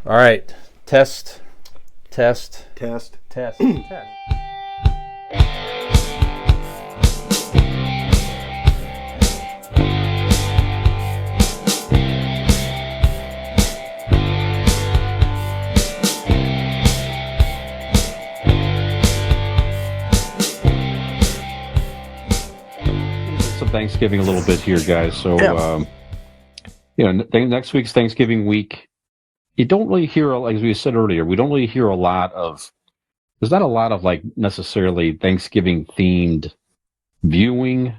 All right. Test, test, Test. test, test. Some Thanksgiving a little bit here, guys. So, next week's Thanksgiving week. You don't really hear, like we said earlier, we don't really hear a lot of. There's not a lot of like necessarily Thanksgiving themed viewing.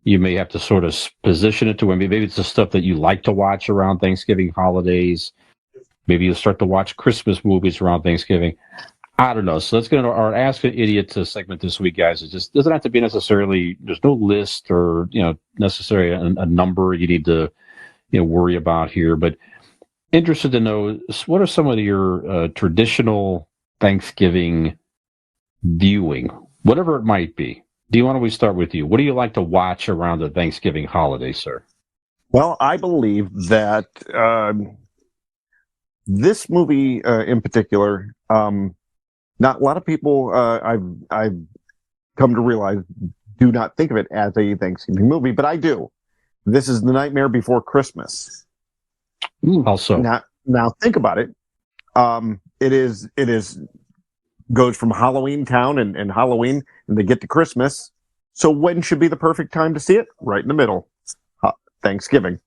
You may have to sort of position it to where maybe it's the stuff that you like to watch around Thanksgiving holidays. Maybe you'll start to watch Christmas movies around Thanksgiving. I don't know. So let's get into our Ask an Idiot segment this week, guys. It just doesn't have to be necessarily, there's no list or, necessarily a number you need to, worry about here. But interested to know, what are some of your traditional Thanksgiving viewing, whatever it might be? Why don't we start with you? What do you like to watch around the Thanksgiving holiday, sir? Well, I believe that this movie in particular, not a lot of people I've come to realize do not think of it as a Thanksgiving movie, but I do. This is The Nightmare Before Christmas. Also, now think about it. It is goes from Halloween Town and Halloween, and they get to Christmas. So when should be the perfect time to see it? Right in the middle, Thanksgiving.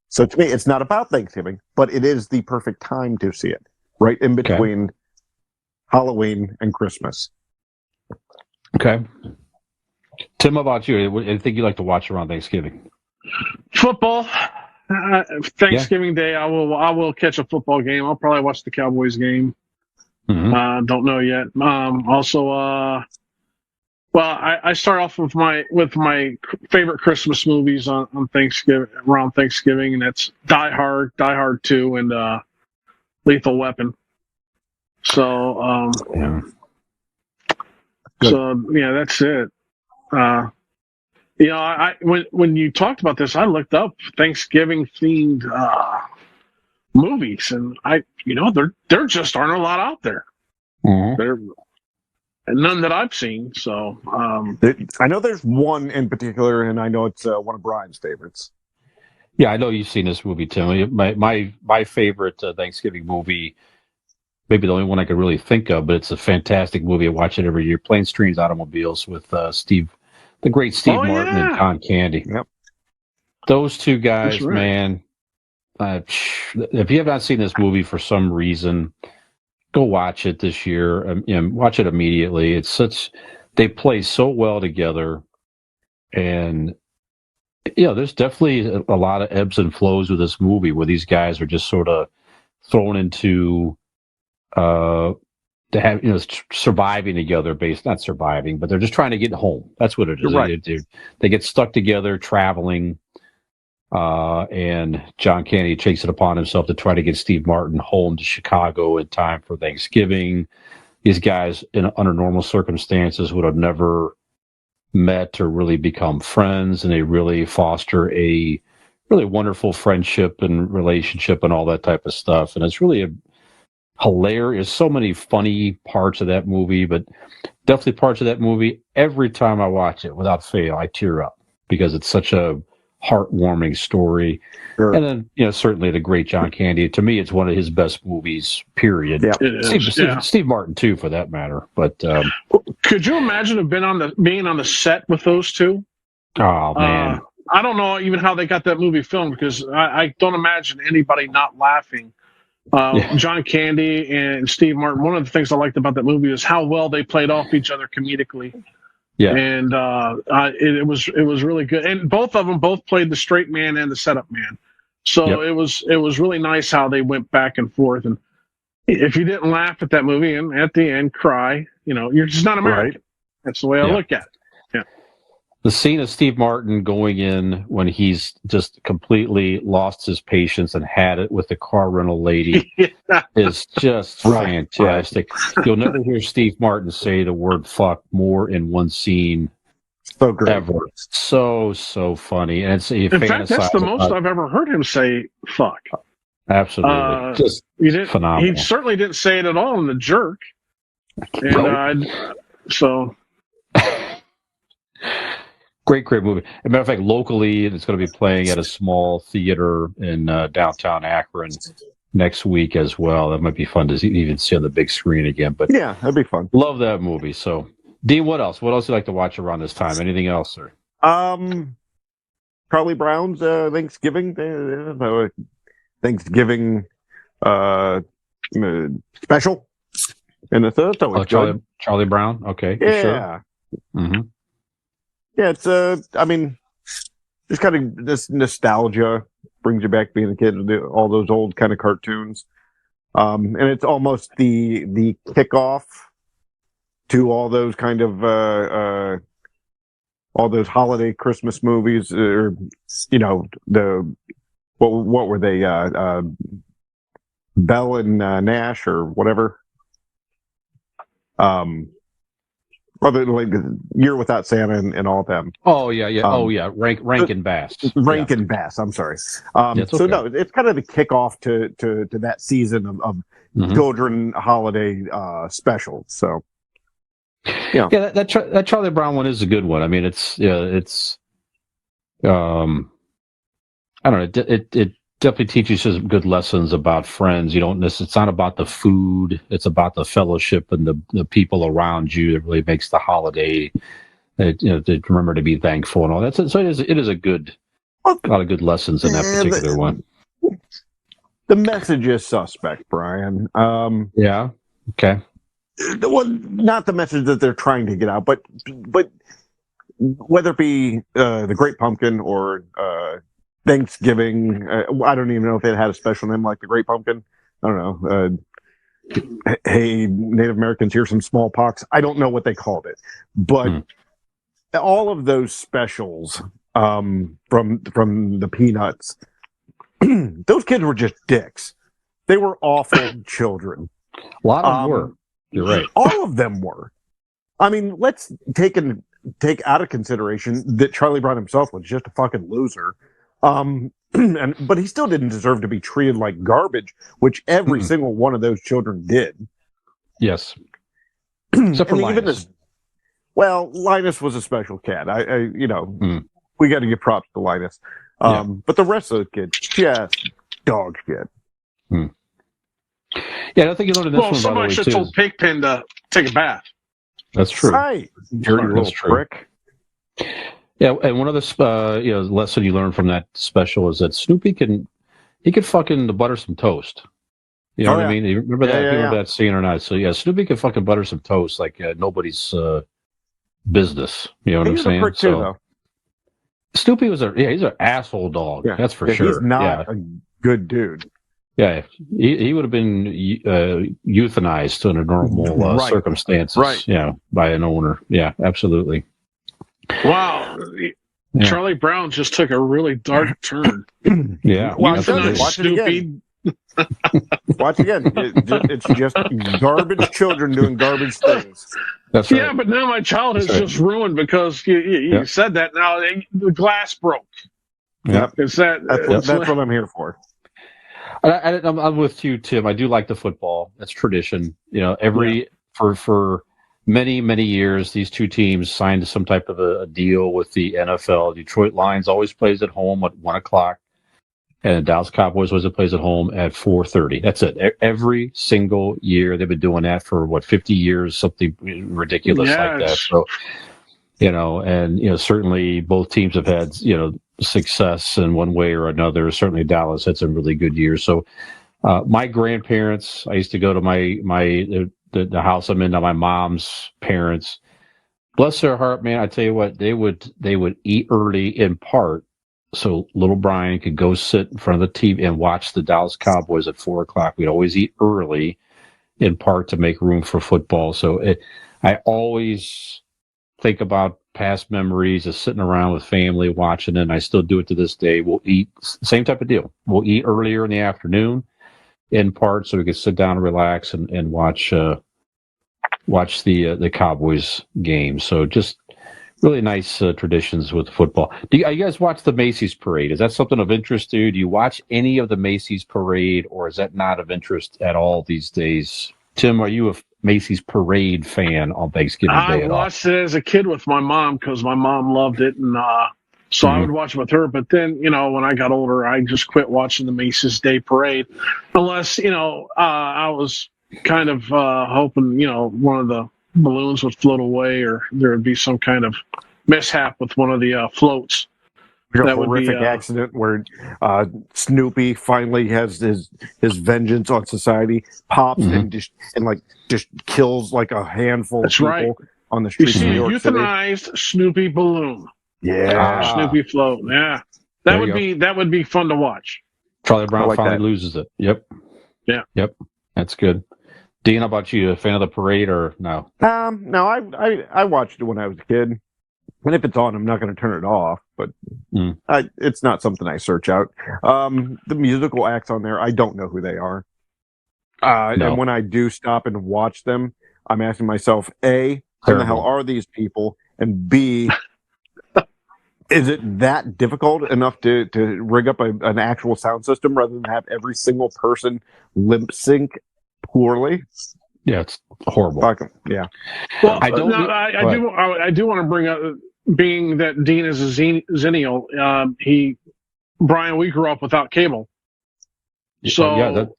So to me, it's not about Thanksgiving, but it is the perfect time to see it. Right in between Halloween and Christmas. Okay. Tim, how about you? What do you think you like to watch around Thanksgiving? Football. Thanksgiving Day, I will catch a football game. I'll probably watch the Cowboys game. Mm-hmm. Don't know yet. I start off with my favorite Christmas movies on Thanksgiving, around Thanksgiving, and that's Die Hard 2, and Lethal Weapon. So, that's it. When you talked about this, I looked up Thanksgiving themed movies, and there just aren't a lot out there. Mm-hmm. None that I've seen. So I know there's one in particular, and I know it's one of Brian's favorites. Yeah, I know you've seen this movie, Tim. My favorite Thanksgiving movie, maybe the only one I could really think of, but it's a fantastic movie. I watch it every year. Planes, Trains, Automobiles with the great Steve Martin and John Candy. Yep. Those two guys, right. man. If you have not seen this movie for some reason, go watch it this year. Watch it immediately. They play so well together, and there's definitely a lot of ebbs and flows with this movie where these guys are just sort of thrown into to have surviving together, not surviving, but they're just trying to get home. That's what it is. Right. They get stuck together traveling, and John Candy takes it upon himself to try to get Steve Martin home to Chicago in time for Thanksgiving. These guys, under normal circumstances, would have never met or really become friends, and they really foster a really wonderful friendship and relationship and all that type of stuff. And it's really hilarious. So many funny parts of that movie, but definitely parts of that movie. Every time I watch it, without fail, I tear up because it's such a heartwarming story. Sure. And then, certainly the great John Candy. To me, it's one of his best movies, period. Yeah. Steve Martin, too, for that matter. But could you imagine being on the set with those two? Oh, man. I don't know even how they got that movie filmed, because I don't imagine anybody not laughing. John Candy and Steve Martin, one of the things I liked about that movie is how well they played off each other comedically. Yeah. And it was really good. And both of them played the straight man and the setup man. So it was really nice how they went back and forth. And if you didn't laugh at that movie and at the end cry, you're just not American. Right. That's the way I look at it. Yeah. The scene of Steve Martin going in when he's just completely lost his patience and had it with the car rental lady is just fantastic. Right. You'll never hear Steve Martin say the word fuck more in one scene So great. ever. So funny. And it's In fact, that's the most I've ever heard him say fuck. Absolutely. Just He didn't. phenomenal. He certainly didn't say it at all in The Jerk, and so. Great movie. As a matter of fact, locally, it's going to be playing at a small theater in downtown Akron next week as well. That might be fun to even see on the big screen again. But yeah, that'd be fun. Love that movie. So, Dean, what else? What else do you like to watch around this time? Anything else, sir? Charlie Brown's Thanksgiving Thanksgiving special, and it's always good. Charlie Brown. Okay. Yeah. Sure. Mm-hmm. Yeah, it's I mean, just kind of this nostalgia brings you back being a kid to all those old kind of cartoons. And it's almost the kickoff to all those kind of all those holiday Christmas movies, or what were they? Bell and Nash or whatever. Like Year Without Santa and all of them. Oh yeah. Rankin Bass. Rankin Bass. I'm sorry. Okay. So no, it's kind of the kickoff to that season of children holiday specials. So yeah, that Charlie Brown one is a good one. I mean, it's I don't know. It definitely teaches you some good lessons about friends. It's not about the food. It's about the fellowship and the people around you that really makes the holiday. To remember to be thankful and all that. So it is a lot of good lessons in that particular one. The message is suspect, Brian. Yeah. Okay. Well, not the message that they're trying to get out, but whether it be the Great Pumpkin or Thanksgiving, I don't even know if it had a special name like the Great Pumpkin. I don't know. Hey, Native Americans, here's some smallpox. I don't know what they called it, but all of those specials from the Peanuts, those kids were just dicks. They were awful children. A lot of them were. You're right. All of them were. I mean, let's take out of consideration that Charlie Brown himself was just a fucking loser. But he still didn't deserve to be treated like garbage, which every single one of those children did. Yes. Except for Linus. Linus was a special cat. We got to give props to Linus. But the rest of the kids, just dog shit. Yeah, I don't think you learned in this one. Somebody should have told Pigpen to take a bath. That's true. Right. Dirty little prick. Yeah, and one other lesson you learn from that special is that Snoopy can fucking butter some toast. You know what I mean? You remember that? Remember that scene or not? So yeah, Snoopy can fucking butter some toast like nobody's business. You know what I'm saying? A prick too, though. Snoopy he's an asshole dog. Yeah. That's for sure. He's not a good dude. Yeah, he would have been euthanized under normal circumstances. Right. Yeah, by an owner. Yeah, absolutely. Wow. Yeah. Charlie Brown just took a really dark turn. Yeah. Watch it again. Watch again. It's just garbage children doing garbage things. That's right. Yeah, but now my childhood's just ruined because you said that. Now the glass broke. Yep. That's what I'm here for. I'm with you, Tim. I do like the football. That's tradition. For many, many years, these two teams signed some type of a deal with the NFL. Detroit Lions always plays at home at 1:00, and Dallas Cowboys always plays at home at 4:30. That's it. Every single year they've been doing that for 50 years, something ridiculous like that. So, certainly both teams have had success in one way or another. Certainly Dallas had some really good years. So, my grandparents, I used to go to the house I'm in, my mom's parents. Bless their heart, man. I tell you what, they would eat early in part so little Brian could go sit in front of the TV and watch the Dallas Cowboys at 4:00. We'd always eat early in part to make room for football. So I always think about past memories of sitting around with family watching it, and I still do it to this day. We'll eat, same type of deal. We'll eat earlier in the afternoon in part so we can sit down and relax and watch the Cowboys game. So just really nice traditions with football. You guys watch the Macy's parade? Is that something of interest to you? Do you watch any of the Macy's parade, or is that not of interest at all these days? Tim, are you a Macy's parade fan on Thanksgiving I Day at all? watched it as a kid with my mom because my mom loved it, and so I would watch it with her. But then, when I got older, I just quit watching the Macy's Day Parade, unless I was kind of hoping one of the balloons would float away, or there would be some kind of mishap with one of the floats. Like a That would be, horrific accident where Snoopy finally has his vengeance on society, pops and just kills like a handful That's of people right. on the You streets see of a New York City. euthanized Snoopy balloon, Yeah. Snoopy float. Yeah, that would be fun to watch. Charlie Brown like finally that. loses it. Yep. Yeah. Yep. That's good. Dean, how about you? A fan of the parade or no? No, I watched it when I was a kid, and if it's on, I'm not going to turn it off. But it's not something I search out. The musical acts on there, I don't know who they are. No. And when I do stop and watch them, I'm asking myself, A, who the hell are these people? And B, is it that difficult enough to rig up an actual sound system rather than have every single person lip sync poorly? Yeah, it's horrible. Fuck 'em. Yeah. Well, I don't. I do want to bring up, being that Dean is a Zennial, Brian, we grew up without cable. So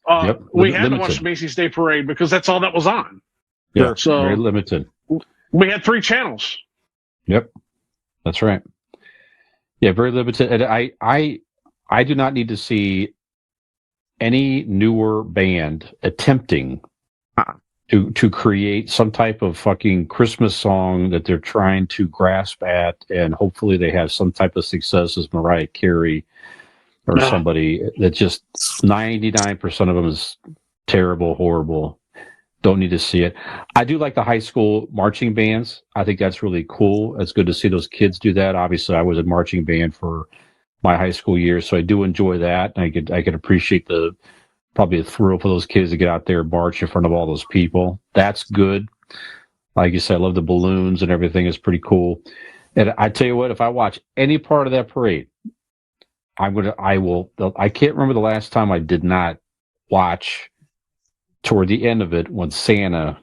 we had to watch the Macy's Day Parade because that's all that was on. Yeah, so very limited. We had 3 channels. Yep, that's right. Yeah, very limited. And I do not need to see any newer band attempting to create some type of fucking Christmas song that they're trying to grasp at, and hopefully they have some type of success as Mariah Carey or somebody that just 99% of them is terrible, horrible. Don't need to see it. I do like the high school marching bands. I think that's really cool. It's good to see those kids do that. Obviously, I was a marching band for my high school years, so I do enjoy that. I could appreciate probably the thrill for those kids to get out there and march in front of all those people. That's good. Like you said, I love the balloons and everything. It's pretty cool. And I tell you what, if I watch any part of that parade, I can't remember the last time I did not watch toward the end of it when Santa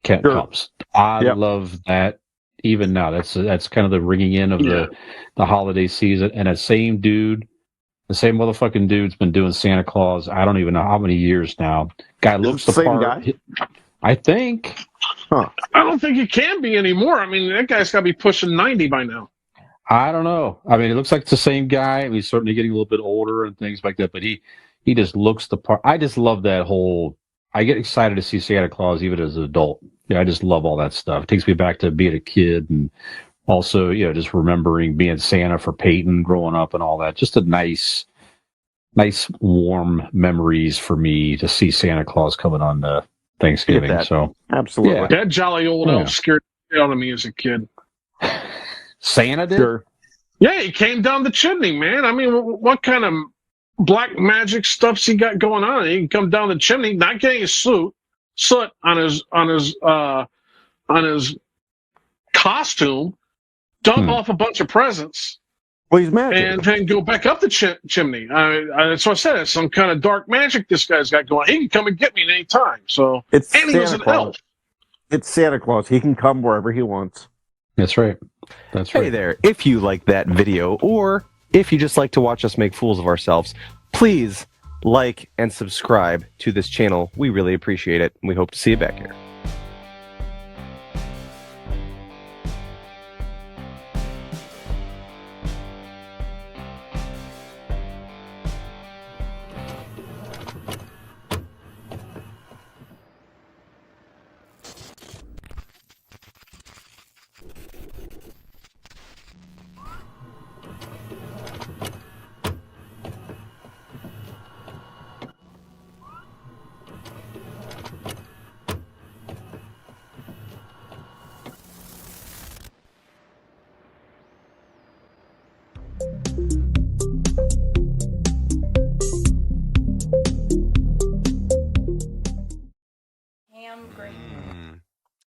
comes. I love that even now. That's kind of the ringing in of the holiday season. And the same motherfucking dude's been doing Santa Claus, I don't even know how many years now. Guy looks the part. Guy? I think. Huh. I don't think he can be anymore. I mean, that guy's got to be pushing 90 by now. I don't know. I mean, it looks like it's the same guy. I mean, he's certainly getting a little bit older and things like that, but he just looks the part. I just love that whole. I get excited to see Santa Claus even as an adult. Yeah, I just love all that stuff. It takes me back to being a kid, and also, just remembering being Santa for Peyton growing up and all that. Just a nice, warm memories for me to see Santa Claus coming on Thanksgiving. So absolutely, that jolly old elf scared the hell out of me as a kid. Santa did? Sure. Yeah, he came down the chimney, man. I mean, what kind of black magic stuff's he got going on? He can come down the chimney, not getting his soot on his costume, dump off a bunch of presents. Well, he's magic. And then go back up the chimney. So I said, it's some kind of dark magic this guy's got going. He can come and get me at any time. So he was an elf. It's Santa Claus. He can come wherever he wants. That's right. That's right. Hey there, if you like that video, or if you just like to watch us make fools of ourselves, please like and subscribe to this channel. We really appreciate it, and we hope to see you back here.